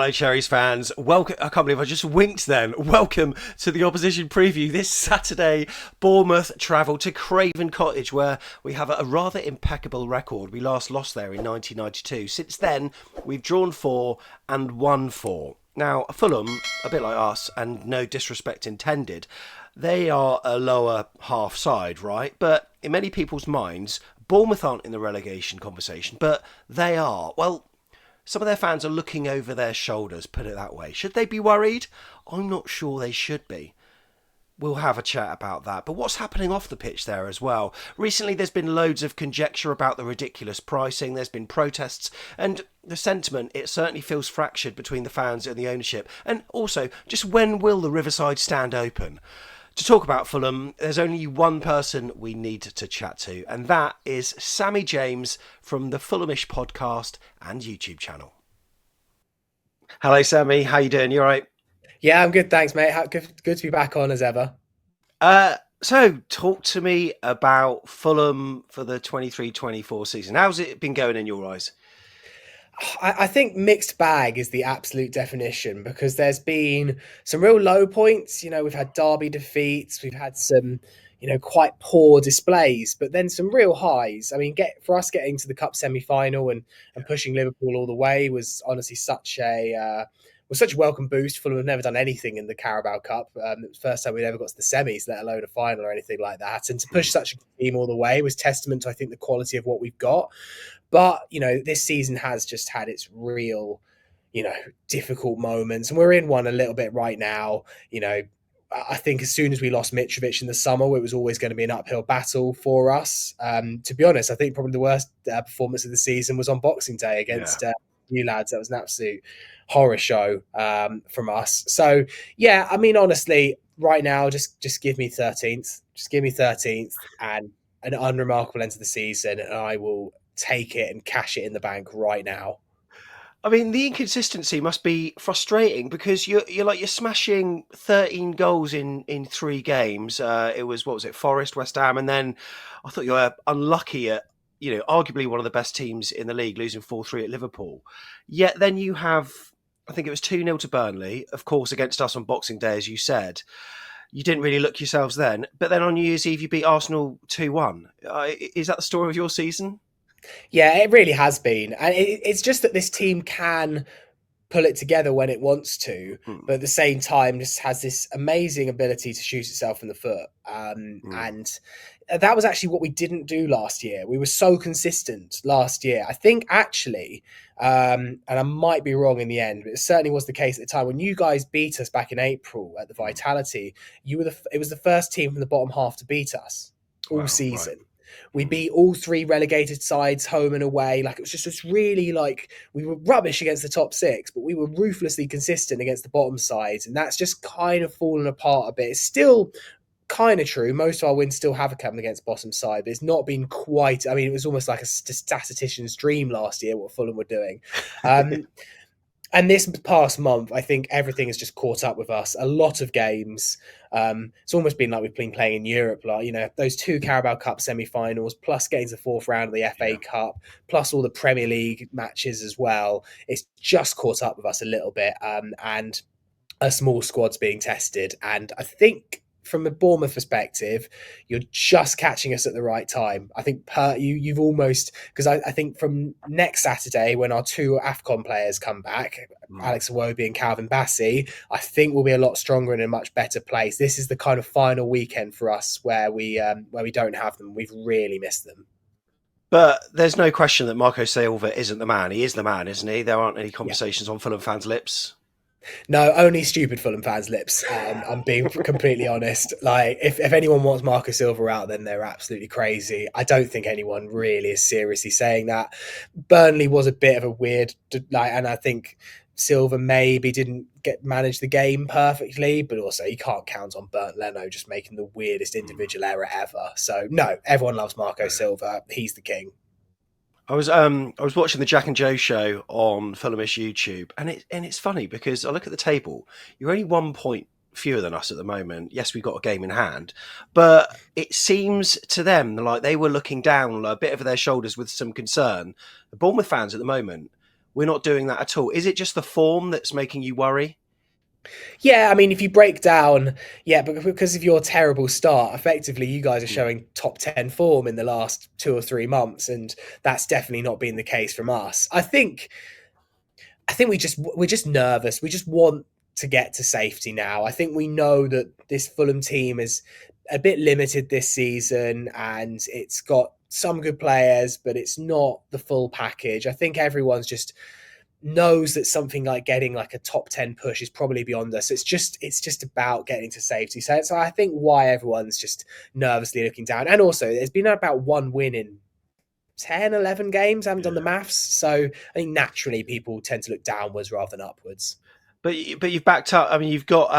Hello, Cherries fans. Welcome. I can't believe I just winked then. Welcome to the opposition preview. This Saturday, Bournemouth travel to Craven Cottage, where we have a rather impeccable record. We last lost there in 1992. Since then, we've drawn 4 and won 4. Now, Fulham, a bit like us, and no disrespect intended, they are a lower half side, right? But in many people's minds, Bournemouth aren't in the relegation conversation, but they are. Well, some of their fans are looking over their shoulders, put it that way. Should they be worried? I'm not sure they should be. We'll have a chat about that. But what's happening off the pitch there as well? Recently, there's been loads of conjecture about the ridiculous pricing. There's been protests. And the sentiment, it certainly feels fractured between the fans and the ownership. And also, just when will the Riverside stand open? To talk about Fulham, there's only one person we need to chat to, and that is Sammy James from the Fulhamish podcast and YouTube channel. Hello, Sammy. How you doing? You all right? Yeah, I'm good, thanks, mate. Good to be back on as ever. So talk to me about Fulham for the 23-24 season. How's it been going in your eyes? I think mixed bag is the absolute definition because there's been some real low points. We've had derby defeats, we've had some, quite poor displays, but then some real highs. I mean, for us getting to the cup semi-final and pushing Liverpool all the way was honestly such a welcome boost. Fulham have never done anything in the Carabao Cup. It was the first time we'd ever got to the semis, let alone a final or anything like that. And to push such a team all the way was testament to, I think, the quality of what we've got. But, this season has just had its real, difficult moments. And we're in one a little bit right now. I think as soon as we lost Mitrovic in the summer, it was always going to be an uphill battle for us. To be honest, I think probably the worst performance of the season was on Boxing Day against you lads. That was an absolute horror show from us. So, yeah, I mean, honestly, right now, just give me 13th. Just give me 13th and an unremarkable end to the season, and I will take it and cash it in the bank right now. I mean, the inconsistency must be frustrating because you're smashing 13 goals in 3 games. It was, what was it, Forest, West Ham, and then I thought you were unlucky at, arguably one of the best teams in the league, losing 4-3 at Liverpool. Yet then you have, I think it was 2-0 to Burnley, of course, against us on Boxing Day, as you said. You didn't really look yourselves then, but then on New Year's Eve you beat Arsenal 2-1. Is that the story of your season? Yeah, it really has been. And it's just that this team can pull it together when it wants to, but at the same time just has this amazing ability to shoot itself in the foot. And that was actually what we didn't do last year. We were so consistent last year. I think actually, and I might be wrong in the end, but it certainly was the case at the time when you guys beat us back in April at the Vitality. It was the first team from the bottom half to beat us all season. Right. We beat all 3 relegated sides home and away. It was just really we were rubbish against the top 6, but we were ruthlessly consistent against the bottom sides. And that's just kind of fallen apart a bit. It's still kind of true. Most of our wins still have come against bottom side, but it's not been quite. I mean, it was almost like a statistician's dream last year, what Fulham were doing. And this past month, I think everything has just caught up with us. A lot of games. It's almost been like we've been playing in Europe. Those 2 Carabao Cup semi-finals, plus getting to the 4th round of the FA Cup, plus all the Premier League matches as well. It's just caught up with us a little bit. And a small squad's being tested. And I think from a Bournemouth perspective, you're just catching us at the right time. I think you've almost, because I think from next Saturday when our 2 AFCON players come back, Alex Iwobi and Calvin Bassey, I think we'll be a lot stronger and in a much better place. This is the kind of final weekend for us where we don't have them. We've really missed them. But there's no question that Marco Silva isn't the man. He is the man, isn't he? There aren't any conversations on Fulham fans' lips. No, only stupid Fulham fans' lips. I'm being completely honest. If anyone wants Marco Silva out, then they're absolutely crazy. I don't think anyone really is seriously saying that. Burnley was a bit of a weird, and I think Silva maybe didn't manage the game perfectly, but also you can't count on Bernd Leno just making the weirdest individual error ever. So no, everyone loves Marco Silva. He's the king. I was watching the Jack and Joe show on Fulhamish YouTube, and it's funny because I look at the table. You're only 1 point fewer than us at the moment. Yes, we've got a game in hand, but it seems to them like they were looking down a bit over their shoulders with some concern. The Bournemouth fans at the moment, we're not doing that at all. Is it just the form that's making you worry? Yeah, I mean, if you break down, yeah, but because of your terrible start, effectively you guys are Mm. showing top 10 form in the last 2 or 3 months, and that's definitely not been the case from us. I think we're just nervous. We just want to get to safety now. I think we know that this Fulham team is a bit limited this season, and it's got some good players, but it's not the full package. I think everyone's just knows that something like getting like a top 10 push is probably beyond us. It's just about getting to safety. So I think why everyone's just nervously looking down. And also there's been about one win in 10, 11 games. I haven't done the Yeah. maths. So I think naturally people tend to look downwards rather than upwards. But you've backed up. I mean, you've got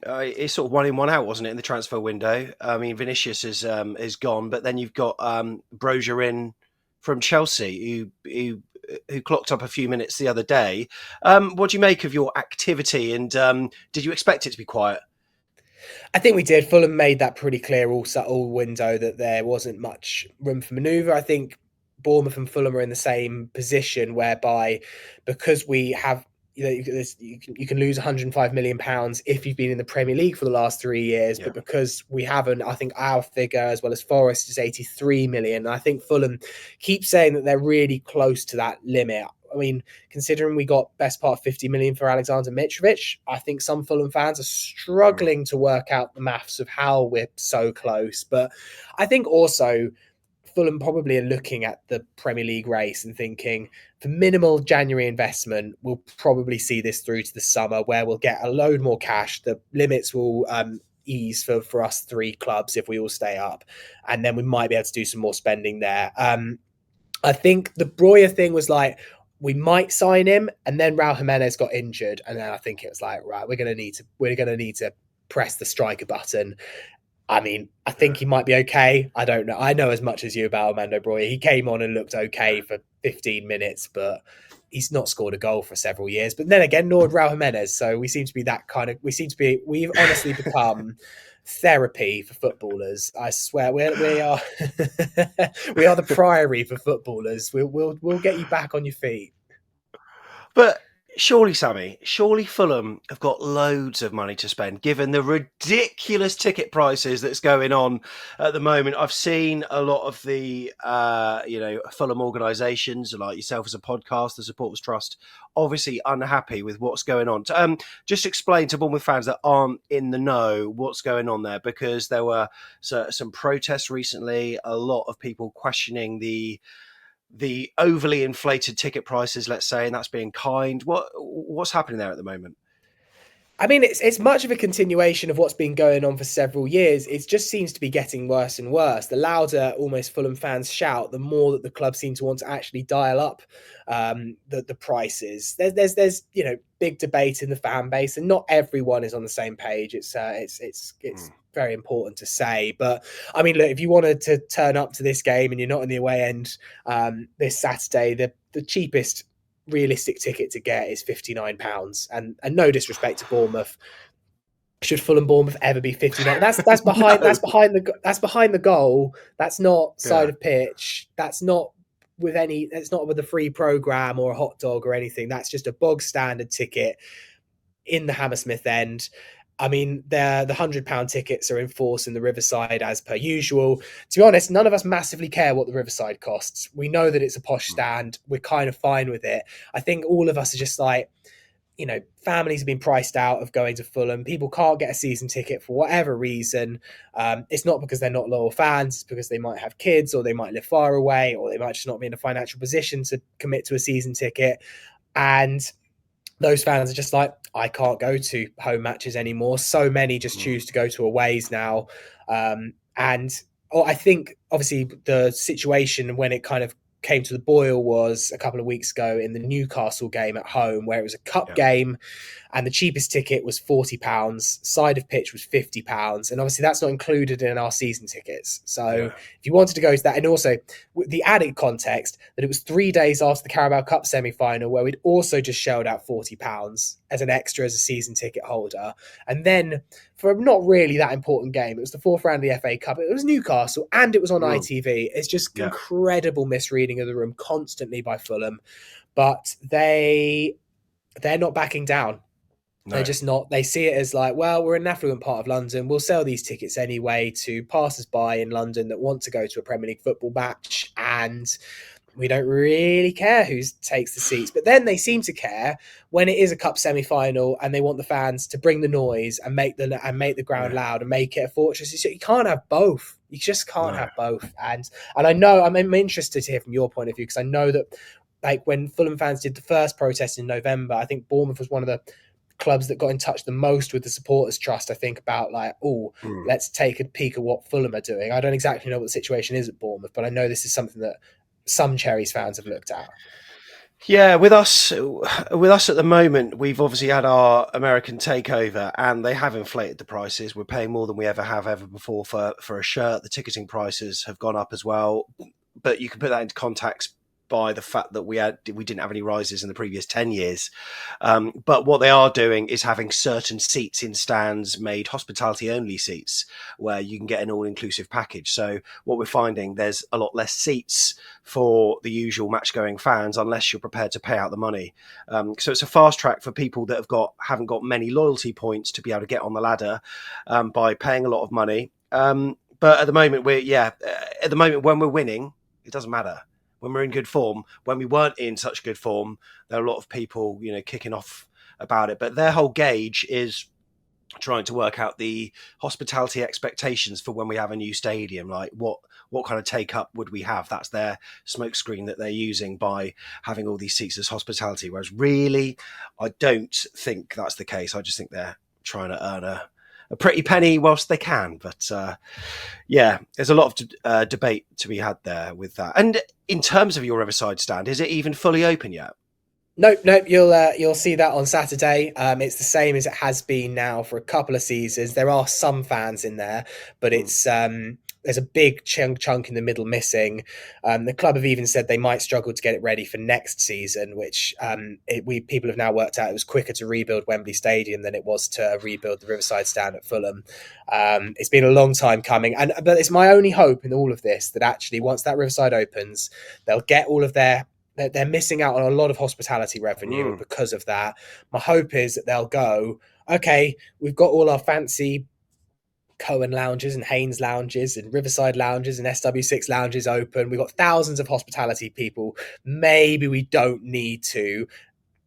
it's sort of one in, one out, wasn't it, in the transfer window? I mean, Vinicius is gone, but then you've got Brozier in from Chelsea, who clocked up a few minutes the other day. What do you make of your activity? And did you expect it to be quiet? I think we did. Fulham made that pretty clear all window that there wasn't much room for manoeuvre. I think Bournemouth and Fulham are in the same position whereby because we have you can lose 105 million pounds if you've been in the Premier League for the last 3 years, Yeah. but because we haven't, I think our figure as well as Forest is 83 million. And I think Fulham keep saying that they're really close to that limit. I mean, considering we got best part of 50 million for Alexander Mitrovic, I think some Fulham fans are Mm. struggling to work out the maths of how we're so close. But I think also Fulham probably are looking at the Premier League race and thinking for minimal January investment, we'll probably see this through to the summer where we'll get a load more cash. The limits will ease for us three clubs if we all stay up. And then we might be able to do some more spending there. I think the Breuer thing was like, we might sign him, and then Raul Jimenez got injured, and then I think it was like, right, we're gonna need to press the striker button. I mean, I think Yeah. he might be okay. I don't know. I know as much as you about Armando Breuer. He came on and looked okay Yeah. for 15 minutes, but he's not scored a goal for several years. But then again, nor had Raul Jimenez. So we seem to be that kind of. We've honestly become therapy for footballers. I swear, we are we are the priory for footballers. We'll get you back on your feet. But surely, Sammy, surely Fulham have got loads of money to spend, given the ridiculous ticket prices that's going on at the moment. I've seen a lot of the, Fulham organisations, like yourself as a podcast, the Supporters Trust, obviously unhappy with what's going on. Just explain to Bournemouth fans that aren't in the know what's going on there, because there were some protests recently, a lot of people questioning the overly inflated ticket prices, let's say, and that's being kind. What's happening there at the moment? I mean, it's much of a continuation of what's been going on for several years. It just seems to be getting worse and worse. The louder almost Fulham fans shout, the more that the club seem to want to actually dial up the prices. There's big debate in the fan base, and not everyone is on the same page. It's Mm. very important to say. But I mean, look, if you wanted to turn up to this game and you're not in the away end this Saturday, the cheapest realistic ticket to get is £59. And no disrespect to Bournemouth, should Fulham Bournemouth ever be 59? That's behind No. that's behind the goal. That's not side Yeah. of pitch. That's not with any. It's not with a free program or a hot dog or anything. That's just a bog standard ticket in the Hammersmith end. I mean, the £100 tickets are in force in the Riverside as per usual. To be honest, none of us massively care what the Riverside costs. We know that it's a posh Mm. stand. We're kind of fine with it. I think all of us are just like, families have been priced out of going to Fulham. People can't get a season ticket for whatever reason. It's not because they're not loyal fans. It's because they might have kids, or they might live far away, or they might just not be in a financial position to commit to a season ticket. And those fans are just like, I can't go to home matches anymore. So many just Mm. choose to go to aways now. I think obviously the situation when it kind of came to the boil was a couple of weeks ago in the Newcastle game at home, where it was a cup Yeah. game. and the cheapest ticket was £40. Side of pitch was £50, and obviously that's not included in our season tickets. So Yeah. if you wanted to go to that, and also the added context that it was 3 days after the Carabao Cup semi-final, where we'd also just shelled out £40 as an extra as a season ticket holder, and then for a not really that important game, it was the fourth round of the FA Cup. It was Newcastle, and it was on ITV. It's just Yeah. incredible misreading of the room constantly by Fulham, but they're not backing down. They're No. just not. They see it as like, well, we're in an affluent part of London. We'll sell these tickets anyway to passers-by in London that want to go to a Premier League football match, and we don't really care who takes the seats. But then they seem to care when it is a cup semi-final and they want the fans to bring the noise and make the ground loud and make it a fortress. You can't have both. You just can't have both. And I know I'm interested to hear from your point of view, because I know that like when Fulham fans did the first protest in November, I think Bournemouth was one of the clubs that got in touch the most with the supporters trust. I think about like, let's take a peek at what Fulham are doing. I don't exactly know what the situation is at Bournemouth, but I know this is something that some Cherries fans have looked at. Yeah, with us at the moment, we've obviously had our American takeover, and they have inflated the prices. We're paying more than we ever before for a shirt. The ticketing prices have gone up as well, but you can put that into context by the fact that we didn't have any rises in the previous 10 years. But what they are doing is having certain seats in stands made hospitality only seats, where you can get an all-inclusive package. So what we're finding, there's a lot less seats for the usual match-going fans unless you're prepared to pay out the money. So it's a fast track for people that haven't got many loyalty points to be able to get on the ladder by paying a lot of money. But at the moment, when we're winning, it doesn't matter. When we're in good form, when we weren't in such good form, there are a lot of people, kicking off about it. But their whole gauge is trying to work out the hospitality expectations for when we have a new stadium. Like what kind of take up would we have? That's their smokescreen that they're using by having all these seats as hospitality. Whereas really, I don't think that's the case. I just think they're trying to earn a pretty penny whilst they can. But there's a lot of debate to be had there with that. And in terms of your Riverside stand, is it even fully open yet? Nope. You'll see that on Saturday. It's the same as it has been now for a couple of seasons. There are some fans in there, but it's there's a big chunk in the middle missing. The club have even said they might struggle to get it ready for next season, which people have now worked out it was quicker to rebuild Wembley Stadium than it was to rebuild the Riverside stand at Fulham. It's been a long time coming, but it's my only hope in all of this that actually once that Riverside opens, they'll get all of they're missing out on a lot of hospitality revenue because of that. My hope is that they'll go, okay, we've got all our fancy Cohen lounges and Haynes lounges and Riverside lounges and SW6 lounges open. We've got thousands of hospitality people. Maybe we don't need to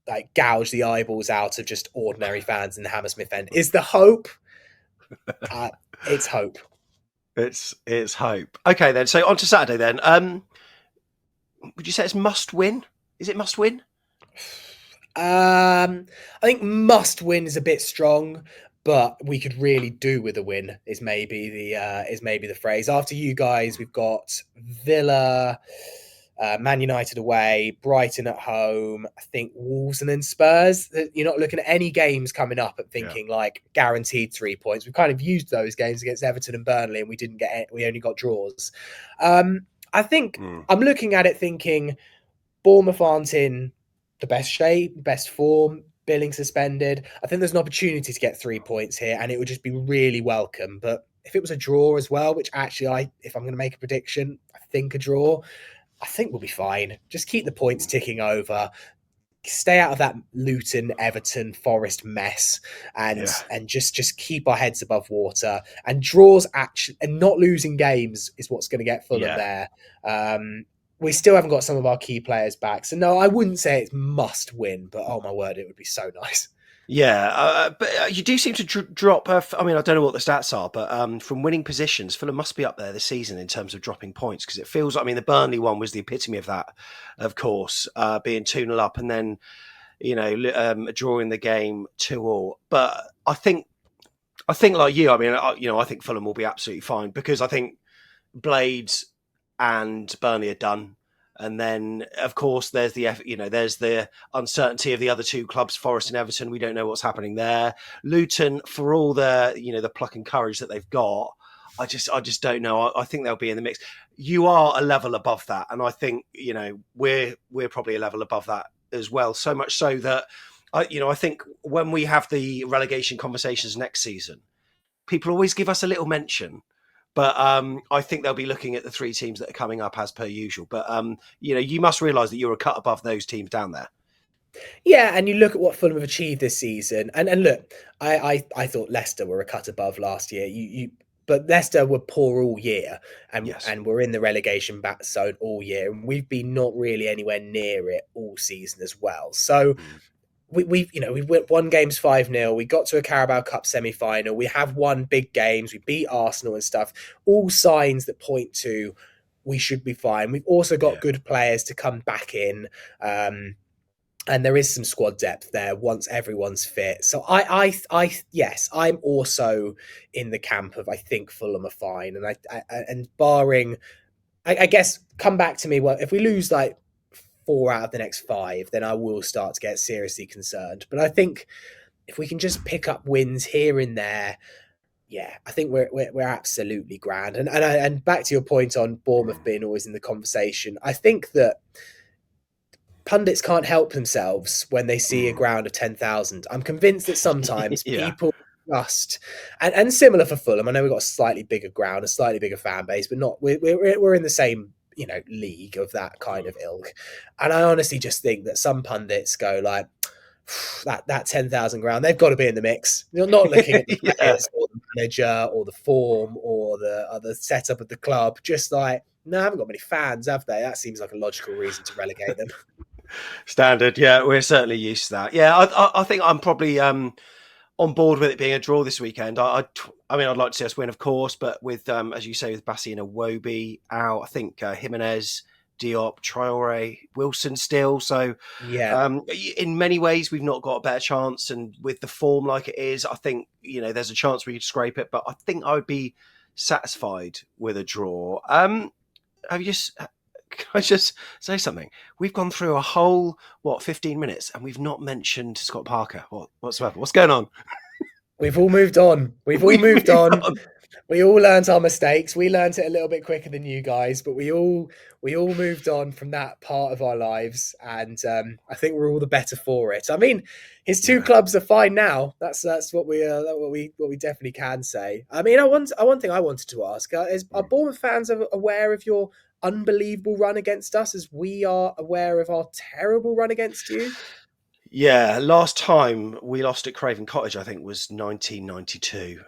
like gouge the eyeballs out of just ordinary fans in the Hammersmith end. Is the hope? It's hope. It's hope. Okay, then. So on to Saturday then. Would you say it's must win? Is it must win? I think must win is a bit strong, but we could really do with a win is maybe the phrase. After you guys, we've got Villa, Man United away, Brighton at home, I think Wolves, and then Spurs. You're not looking at any games coming up and thinking like guaranteed 3 points. We've kind of used those games against Everton and Burnley, and we only got draws. I think I'm looking at it thinking Bournemouth aren't in the best shape, best form, Billing suspended. I think there's an opportunity to get 3 points here, and it would just be really welcome. But if it was a draw as well, which actually if I'm going to make a prediction, I think a draw, I think we'll be fine. Just keep the points ticking over. Stay out of that Luton, Everton, Forest mess, and just keep our heads above water. And draws and not losing games is what's going to get Fulham there. We still haven't got some of our key players back, so no, I wouldn't say it's must win. But oh my word, it would be so nice. Yeah, but you do seem to drop. I mean, I don't know what the stats are, but from winning positions, Fulham must be up there this season in terms of dropping points, because it feels like, I mean, the Burnley one was the epitome of that, of course, being 2-0 up and then, drawing the game 2-2. But I think like you, I mean, I think Fulham will be absolutely fine, because I think Blades and Burnley are done. And then, of course, there's there's the uncertainty of the other two clubs, Forest and Everton. We don't know what's happening there. Luton, for all the the pluck and courage that they've got, I just don't know. I think they'll be in the mix. You are a level above that, and I think we're probably a level above that as well. So much so that I think when we have the relegation conversations next season, people always give us a little mention. But I think they'll be looking at the three teams that are coming up as per usual. But you must realise that you're a cut above those teams down there. Yeah, and you look at what Fulham have achieved this season, and look, I thought Leicester were a cut above last year. But Leicester were poor all year, Yes. and we're in the relegation back zone all year, and we've been not really anywhere near it all season as well. So we've won games 5-0. We got to a Carabao Cup semi-final. We have won big games. We beat Arsenal and stuff. All signs that point to we should be fine. We've also got good players to come back in. And there is some squad depth there once everyone's fit. So yes, I'm also in the camp of I think Fulham are fine, and barring, I guess, come back to me. Well, if we lose like 4 out of the next 5, then I will start to get seriously concerned. But I think if we can just pick up wins here and there, yeah, I think we're absolutely grand. And back to your point on Bournemouth being always in the conversation, I think that pundits can't help themselves when they see a ground of 10,000. I'm convinced that sometimes people just and similar for Fulham. I know we've got a slightly bigger ground, a slightly bigger fan base, but not we're in the same league of that kind of ilk. And I honestly just think that some pundits go like that 10,000 ground, they've got to be in the mix. You're not looking at the players or the manager or the form or the setup of the club. Just like, no, I haven't got many fans, have they? That seems like a logical reason to relegate them. Standard, yeah, we're certainly used to that. Yeah, I think I'm probably on board with it being a draw this weekend. I mean, I'd like to see us win, of course, but with as you say, with Bassi and Iwobi out, I think Jimenez, Diop, Traore, Wilson still. So in many ways, we've not got a better chance. And with the form like it is, I think there's a chance we could scrape it. But I think I would be satisfied with a draw. Can I just say something? We've gone through a whole 15 minutes, and we've not mentioned Scott Parker whatsoever. What's going on? We've all moved on. We've all moved on. We all learned our mistakes. We learned it a little bit quicker than you guys, but we all moved on from that part of our lives, and I think we're all the better for it. I mean, his two clubs are fine now. That's what we definitely can say. I mean, one thing I wanted to ask is: are Bournemouth fans aware of your unbelievable run against us, as we are aware of our terrible run against you? Yeah, last time we lost at Craven Cottage, I think, was 1992.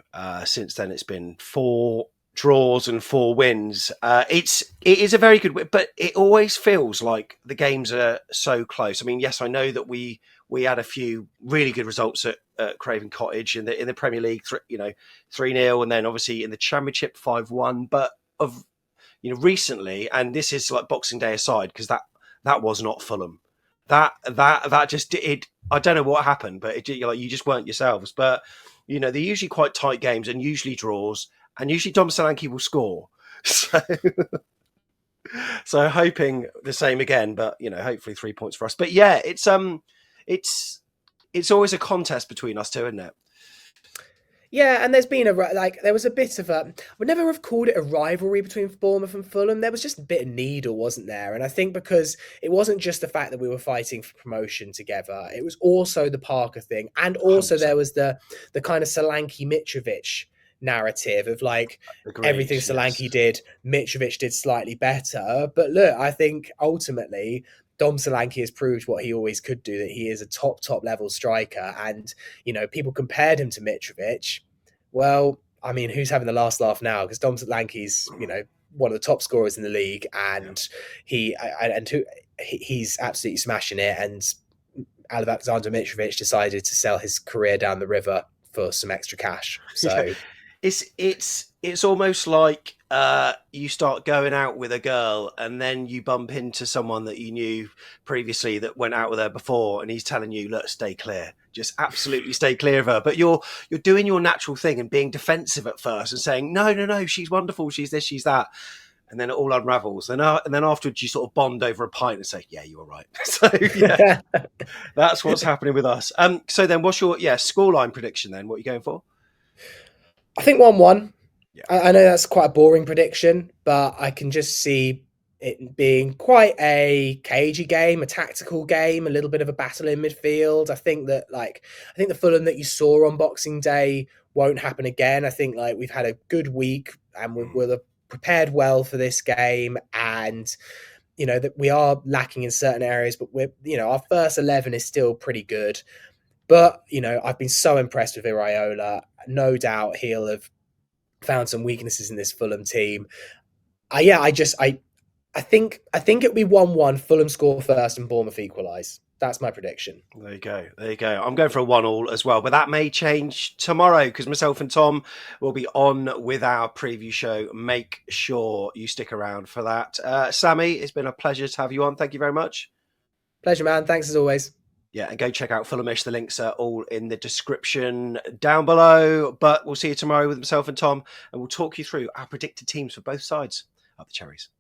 Since then, it's been 4 draws and 4 wins. It is a very good win, but it always feels like the games are so close. I mean, yes, I know that we had a few really good results at Craven Cottage in the Premier League, 3-0, and then obviously in the Championship 5-1. But recently, and this is like Boxing Day aside, because that was not Fulham. That just did. I don't know what happened, but you just weren't yourselves. But they're usually quite tight games and usually draws, and usually Dom Solanke will score. So hoping the same again, but hopefully 3 points for us. But yeah, it's always a contest between us two, isn't it? Yeah, and there was a bit of a, would never have called it a rivalry between Bournemouth and Fulham. There was just a bit of needle, wasn't there? And I think because it wasn't just the fact that we were fighting for promotion together, it was also the Parker thing. And also 100%. There was the kind of Solanke Mitrovic narrative of like everything Solanke did, Mitrovic did slightly better. But look, I think ultimately Dom Solanke has proved what he always could do, that he is a top level striker. And, people compared him to Mitrovic. Well, I mean, who's having the last laugh now? Because Dom Solanke's, one of the top scorers in the league, and he's absolutely smashing it. And Alexander Mitrovic decided to sell his career down the river for some extra cash. So it's almost like you start going out with a girl and then you bump into someone that you knew previously that went out with her before, and he's telling you, look, stay clear, just absolutely stay clear of her. But you're doing your natural thing and being defensive at first and saying, no, she's wonderful, she's this, she's that. and then it all unravels. And then afterwards, you sort of bond over a pint and say, "Yeah, you were right." So yeah, that's what's happening with us. So then, what's your scoreline prediction then? What are you going for? I think 1-1. Yeah. I know that's quite a boring prediction, but I can just see it being quite a cagey game, a tactical game, a little bit of a battle in midfield. I think the Fulham that you saw on Boxing Day won't happen again. I think like we've had a good week and we're prepared well for this game, and that we are lacking in certain areas, but our first 11 is still pretty good. But I've been so impressed with Iraola. No doubt he'll have found some weaknesses in this Fulham team. I think it'll be 1-1. Fulham score first and Bournemouth equalise. That's my prediction. There you go. There you go. I'm going for a 1-1 as well, but that may change tomorrow because myself and Tom will be on with our preview show. Make sure you stick around for that. Sammy, it's been a pleasure to have you on. Thank you very much. Pleasure, man. Thanks as always. Yeah, and go check out Fulhamish. The links are all in the description down below. But we'll see you tomorrow with myself and Tom, and we'll talk you through our predicted teams for both sides of the Cherries.